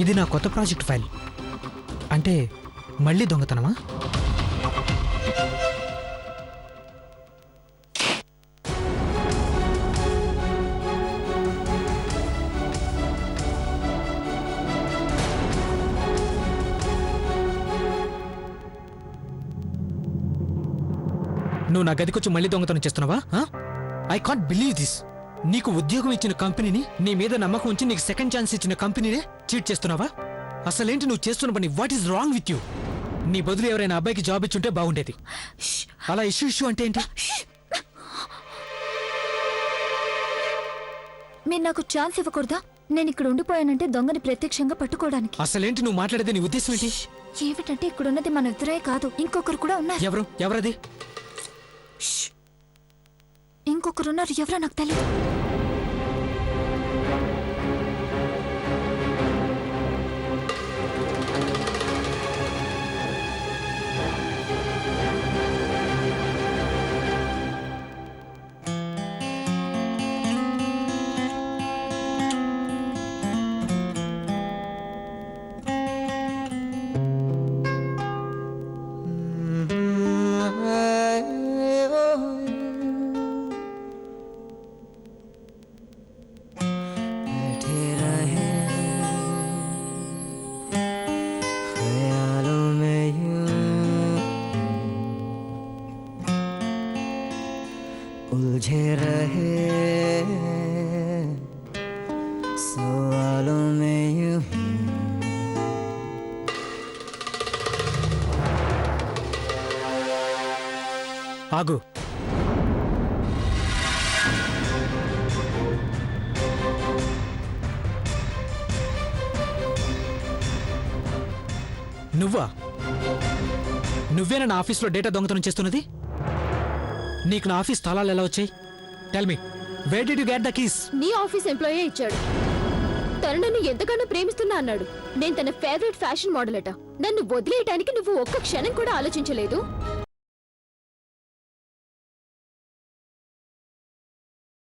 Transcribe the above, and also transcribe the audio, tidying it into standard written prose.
ఇది నా కొత్త ప్రాజెక్ట్ ఫైల్. అంటే మళ్ళీ దొంగతనమా? నువ్వు నా గదికొచ్చి మళ్ళీ దొంగతనం చేస్తున్నావా? I can't believe this. నీకు ఉద్యోగం ఇచ్చిన కంపెనీని, నీ మీద నమ్మకం ఉంచి నీకు సెకండ్ ఛాన్స్ ఇచ్చిన కంపెనీనే చీట్ చేస్తున్నావా? అసలేంటి నువ్వు చేస్తున్న పని? What is wrong with you? నీ బదులు ఎవరైనా అబ్బాయికి జాబ్ ఇచ్చుంటే బాగుండేది. అలా ఇష్యూ అంటే ఏంటి? మీరు నాకు ఛాన్స్ ఇవ్వకూడదా? నేను ఇక్కడ ఉండిపోయానంటే దొంగని ప్రత్యక్షంగా పట్టుకోవడానికి. అసలేంటి నువ్వు మాట్లాడేది? నీ ఉద్దేశం ఏంటి? ఏమిటంటే ఇక్కడున్నది మన ఇద్దరే కాదు, ఇంకొకరు కూడా ఉన్నారు. ఎవరది? ఇంకొకరున్నారు. ఎవరో నాకు తెలియదు. उलझे रहे सवालों में यूं ఆగు. నువ్వేనా నా ఆఫీస్లో డేటా దొంగతనం చేస్తున్నది? నీకు నా ఆఫీస్ తాళాలు ఎలా వచ్చాయి? Tell me, where did you get the keys? నీ ఆఫీస్ ఎంప్లాయీ ఇచ్చాడు. తను నన్ను ఎంతగానో ప్రేమిస్తున్నా అన్నాడు. నేను తన ఫేవరెట్ ఫ్యాషన్ మోడల్ అట. నన్ను వదిలేయటానికి నువ్వు ఒక్క క్షణం కూడా ఆలోచించలేదు.